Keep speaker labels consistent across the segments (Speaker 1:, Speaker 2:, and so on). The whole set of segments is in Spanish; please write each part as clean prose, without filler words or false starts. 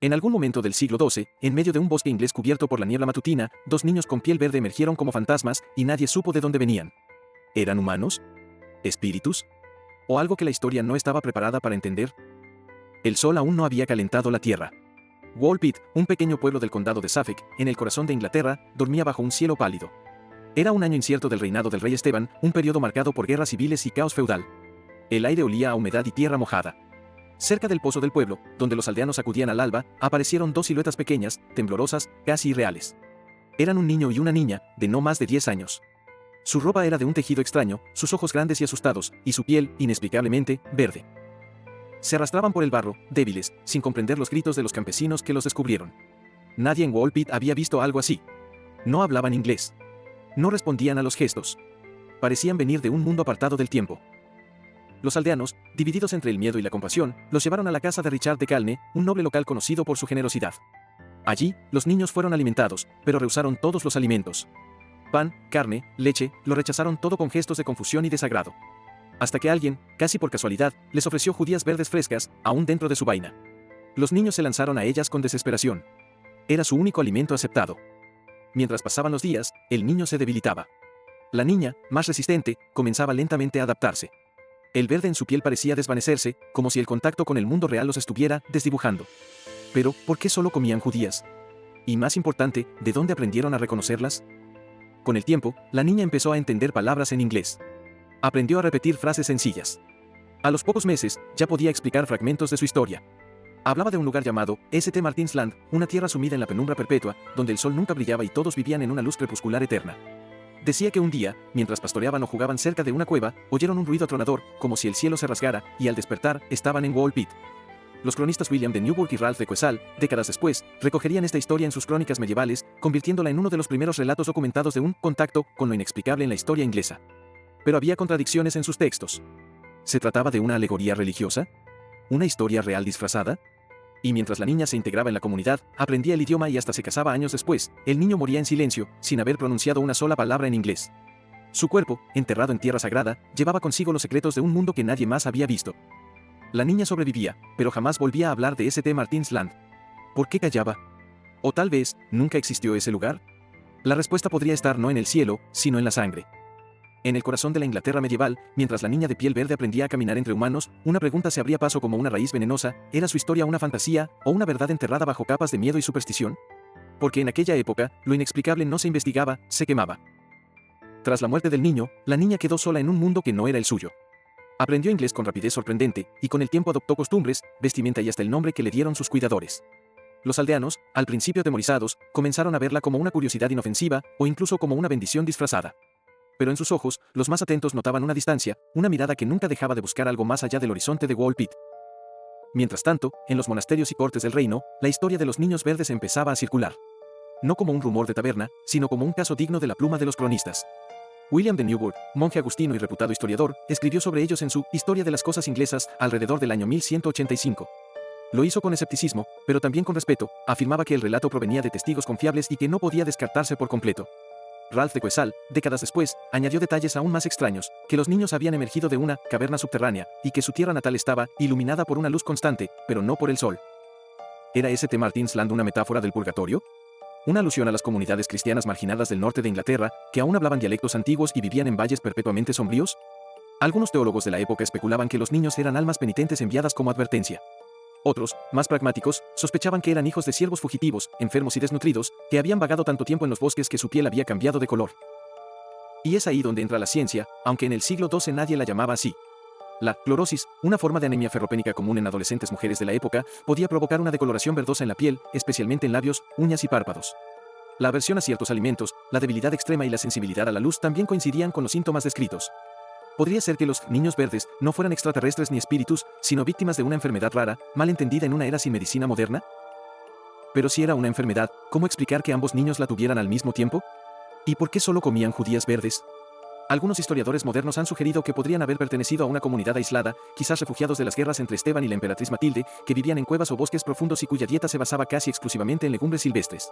Speaker 1: En algún momento del siglo XII, en medio de un bosque inglés cubierto por la niebla matutina, dos niños con piel verde emergieron como fantasmas y nadie supo de dónde venían. ¿Eran humanos? ¿Espíritus? ¿O algo que la historia no estaba preparada para entender? El sol aún no había calentado la tierra. Woolpit, un pequeño pueblo del condado de Suffolk, en el corazón de Inglaterra, dormía bajo un cielo pálido. Era un año incierto del reinado del rey Esteban, un periodo marcado por guerras civiles y caos feudal. El aire olía a humedad y tierra mojada. Cerca del pozo del pueblo, donde los aldeanos acudían al alba, aparecieron dos siluetas pequeñas, temblorosas, casi irreales. Eran un niño y una niña, de no más de 10 años. Su ropa era de un tejido extraño, sus ojos grandes y asustados, y su piel, inexplicablemente, verde. Se arrastraban por el barro, débiles, sin comprender los gritos de los campesinos que los descubrieron. Nadie en Woolpit había visto algo así. No hablaban inglés. No respondían a los gestos. Parecían venir de un mundo apartado del tiempo. Los aldeanos, divididos entre el miedo y la compasión, los llevaron a la casa de Richard de Calne, un noble local conocido por su generosidad. Allí, los niños fueron alimentados, pero rehusaron todos los alimentos. Pan, carne, leche, lo rechazaron todo con gestos de confusión y desagrado. Hasta que alguien, casi por casualidad, les ofreció judías verdes frescas, aún dentro de su vaina. Los niños se lanzaron a ellas con desesperación. Era su único alimento aceptado. Mientras pasaban los días, el niño se debilitaba. La niña, más resistente, comenzaba lentamente a adaptarse. El verde en su piel parecía desvanecerse, como si el contacto con el mundo real los estuviera desdibujando. Pero, ¿por qué solo comían judías? Y más importante, ¿de dónde aprendieron a reconocerlas? Con el tiempo, la niña empezó a entender palabras en inglés. Aprendió a repetir frases sencillas. A los pocos meses, ya podía explicar fragmentos de su historia. Hablaba de un lugar llamado St. Martin's Land, una tierra sumida en la penumbra perpetua, donde el sol nunca brillaba y todos vivían en una luz crepuscular eterna. Decía que un día, mientras pastoreaban o jugaban cerca de una cueva, oyeron un ruido atronador, como si el cielo se rasgara, y al despertar, estaban en Woolpit. Los cronistas William de Newburgh y Ralph de Coesal, décadas después, recogerían esta historia en sus crónicas medievales, convirtiéndola en uno de los primeros relatos documentados de un contacto con lo inexplicable en la historia inglesa. Pero había contradicciones en sus textos. ¿Se trataba de una alegoría religiosa? ¿Una historia real disfrazada? Y mientras la niña se integraba en la comunidad, aprendía el idioma y hasta se casaba años después, el niño moría en silencio, sin haber pronunciado una sola palabra en inglés. Su cuerpo, enterrado en tierra sagrada, llevaba consigo los secretos de un mundo que nadie más había visto. La niña sobrevivía, pero jamás volvía a hablar de St. Martin's Land. ¿Por qué callaba? O tal vez, ¿nunca existió ese lugar? La respuesta podría estar no en el cielo, sino en la sangre. En el corazón de la Inglaterra medieval, mientras la niña de piel verde aprendía a caminar entre humanos, una pregunta se abría paso como una raíz venenosa: ¿era su historia una fantasía, o una verdad enterrada bajo capas de miedo y superstición? Porque en aquella época, lo inexplicable no se investigaba, se quemaba. Tras la muerte del niño, la niña quedó sola en un mundo que no era el suyo. Aprendió inglés con rapidez sorprendente, y con el tiempo adoptó costumbres, vestimenta y hasta el nombre que le dieron sus cuidadores. Los aldeanos, al principio atemorizados, comenzaron a verla como una curiosidad inofensiva, o incluso como una bendición disfrazada. Pero en sus ojos, los más atentos notaban una distancia, una mirada que nunca dejaba de buscar algo más allá del horizonte de Woolpit. Mientras tanto, en los monasterios y cortes del reino, la historia de los niños verdes empezaba a circular. No como un rumor de taberna, sino como un caso digno de la pluma de los cronistas. William de Newburgh, monje agustino y reputado historiador, escribió sobre ellos en su Historia de las cosas inglesas, alrededor del año 1185. Lo hizo con escepticismo, pero también con respeto. Afirmaba que el relato provenía de testigos confiables y que no podía descartarse por completo. Ralph de Coesal, décadas después, añadió detalles aún más extraños: que los niños habían emergido de una caverna subterránea, y que su tierra natal estaba iluminada por una luz constante, pero no por el sol. ¿Era St. Martin's Land una metáfora del purgatorio? Una alusión a las comunidades cristianas marginadas del norte de Inglaterra, que aún hablaban dialectos antiguos y vivían en valles perpetuamente sombríos? Algunos teólogos de la época especulaban que los niños eran almas penitentes enviadas como advertencia. Otros, más pragmáticos, sospechaban que eran hijos de siervos fugitivos, enfermos y desnutridos, que habían vagado tanto tiempo en los bosques que su piel había cambiado de color. Y es ahí donde entra la ciencia, aunque en el siglo XII nadie la llamaba así. La clorosis, una forma de anemia ferropénica común en adolescentes mujeres de la época, podía provocar una decoloración verdosa en la piel, especialmente en labios, uñas y párpados. La aversión a ciertos alimentos, la debilidad extrema y la sensibilidad a la luz también coincidían con los síntomas descritos. ¿Podría ser que los niños verdes no fueran extraterrestres ni espíritus, sino víctimas de una enfermedad rara, mal entendida en una era sin medicina moderna? Pero si era una enfermedad, ¿cómo explicar que ambos niños la tuvieran al mismo tiempo? ¿Y por qué solo comían judías verdes? Algunos historiadores modernos han sugerido que podrían haber pertenecido a una comunidad aislada, quizás refugiados de las guerras entre Esteban y la emperatriz Matilde, que vivían en cuevas o bosques profundos y cuya dieta se basaba casi exclusivamente en legumbres silvestres.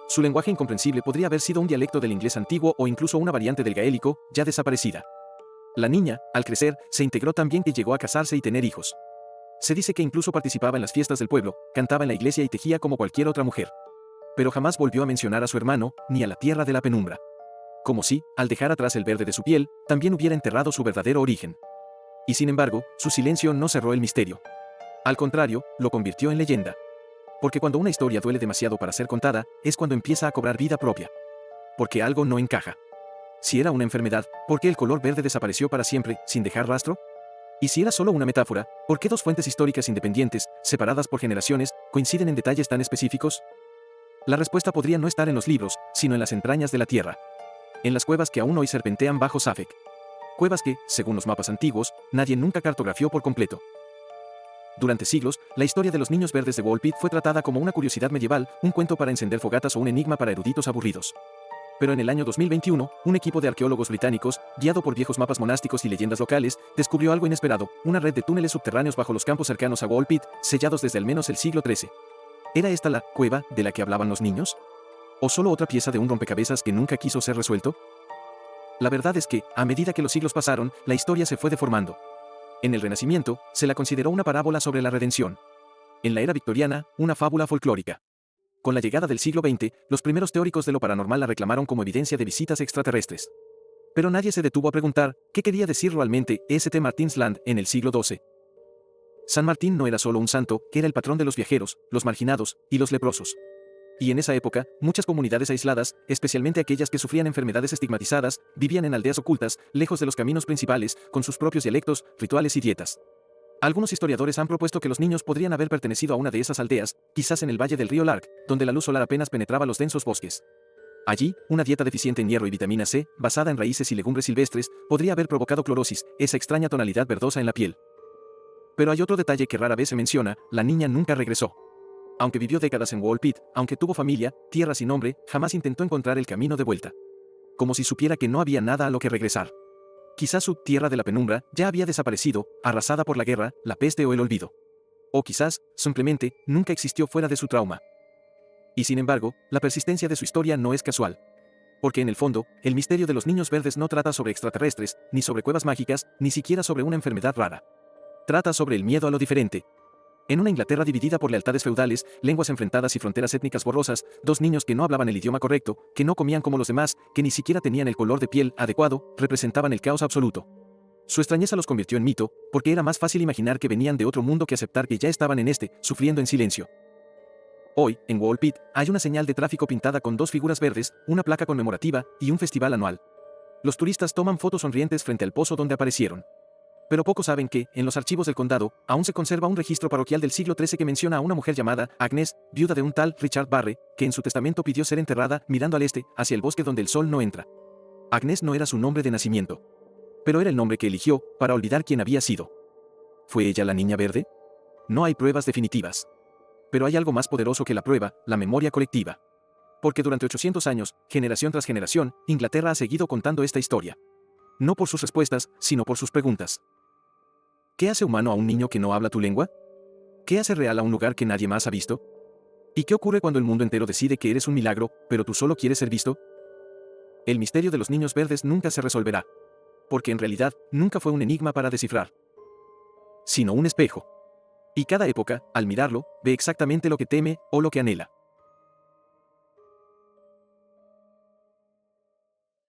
Speaker 1: Su lenguaje incomprensible podría haber sido un dialecto del inglés antiguo o incluso una variante del gaélico, ya desaparecida. La niña, al crecer, se integró tan bien que llegó a casarse y tener hijos. Se dice que incluso participaba en las fiestas del pueblo, cantaba en la iglesia y tejía como cualquier otra mujer. Pero jamás volvió a mencionar a su hermano, ni a la tierra de la penumbra. Como si, al dejar atrás el verde de su piel, también hubiera enterrado su verdadero origen. Y sin embargo, su silencio no cerró el misterio. Al contrario, lo convirtió en leyenda. Porque cuando una historia duele demasiado para ser contada, es cuando empieza a cobrar vida propia. Porque algo no encaja. Si era una enfermedad, ¿por qué el color verde desapareció para siempre, sin dejar rastro? Y si era solo una metáfora, ¿por qué dos fuentes históricas independientes, separadas por generaciones, coinciden en detalles tan específicos? La respuesta podría no estar en los libros, sino en las entrañas de la tierra. En las cuevas que aún hoy serpentean bajo Safek. Cuevas que, según los mapas antiguos, nadie nunca cartografió por completo. Durante siglos, la historia de los niños verdes de Wall Pit fue tratada como una curiosidad medieval, un cuento para encender fogatas o un enigma para eruditos aburridos. Pero en el año 2021, un equipo de arqueólogos británicos, guiado por viejos mapas monásticos y leyendas locales, descubrió algo inesperado, una red de túneles subterráneos bajo los campos cercanos a Wall Pit, sellados desde al menos el siglo XIII. ¿Era esta la cueva de la que hablaban los niños? ¿O solo otra pieza de un rompecabezas que nunca quiso ser resuelto? La verdad es que, a medida que los siglos pasaron, la historia se fue deformando. En el Renacimiento, se la consideró una parábola sobre la redención. En la era victoriana, una fábula folclórica. Con la llegada del siglo XX, los primeros teóricos de lo paranormal la reclamaron como evidencia de visitas extraterrestres. Pero nadie se detuvo a preguntar qué quería decir realmente St. Martin's Land en el siglo XII. San Martín no era solo un santo, era el patrón de los viajeros, los marginados y los leprosos. Y en esa época, muchas comunidades aisladas, especialmente aquellas que sufrían enfermedades estigmatizadas, vivían en aldeas ocultas, lejos de los caminos principales, con sus propios dialectos, rituales y dietas. Algunos historiadores han propuesto que los niños podrían haber pertenecido a una de esas aldeas, quizás en el valle del río Lark, donde la luz solar apenas penetraba los densos bosques. Allí, una dieta deficiente en hierro y vitamina C, basada en raíces y legumbres silvestres, podría haber provocado clorosis, esa extraña tonalidad verdosa en la piel. Pero hay otro detalle que rara vez se menciona: la niña nunca regresó. Aunque vivió décadas en Wall Pit, aunque tuvo familia, tierra sin nombre, jamás intentó encontrar el camino de vuelta. Como si supiera que no había nada a lo que regresar. Quizás su tierra de la penumbra ya había desaparecido, arrasada por la guerra, la peste o el olvido. O quizás, simplemente, nunca existió fuera de su trauma. Y sin embargo, la persistencia de su historia no es casual. Porque en el fondo, el misterio de los niños verdes no trata sobre extraterrestres, ni sobre cuevas mágicas, ni siquiera sobre una enfermedad rara. Trata sobre el miedo a lo diferente. En una Inglaterra dividida por lealtades feudales, lenguas enfrentadas y fronteras étnicas borrosas, dos niños que no hablaban el idioma correcto, que no comían como los demás, que ni siquiera tenían el color de piel adecuado, representaban el caos absoluto. Su extrañeza los convirtió en mito, porque era más fácil imaginar que venían de otro mundo que aceptar que ya estaban en este, sufriendo en silencio. Hoy, en Wall Pit, hay una señal de tráfico pintada con dos figuras verdes, una placa conmemorativa y un festival anual. Los turistas toman fotos sonrientes frente al pozo donde aparecieron. Pero pocos saben que, en los archivos del condado, aún se conserva un registro parroquial del siglo XIII que menciona a una mujer llamada Agnes, viuda de un tal Richard Barre, que en su testamento pidió ser enterrada mirando al este, hacia el bosque donde el sol no entra. Agnes no era su nombre de nacimiento. Pero era el nombre que eligió, para olvidar quién había sido. ¿Fue ella la niña verde? No hay pruebas definitivas. Pero hay algo más poderoso que la prueba, la memoria colectiva. Porque durante 800 años, generación tras generación, Inglaterra ha seguido contando esta historia. No por sus respuestas, sino por sus preguntas. ¿Qué hace humano a un niño que no habla tu lengua? ¿Qué hace real a un lugar que nadie más ha visto? ¿Y qué ocurre cuando el mundo entero decide que eres un milagro, pero tú solo quieres ser visto? El misterio de los niños verdes nunca se resolverá. Porque en realidad, nunca fue un enigma para descifrar. Sino un espejo. Y cada época, al mirarlo, ve exactamente lo que teme o lo que anhela.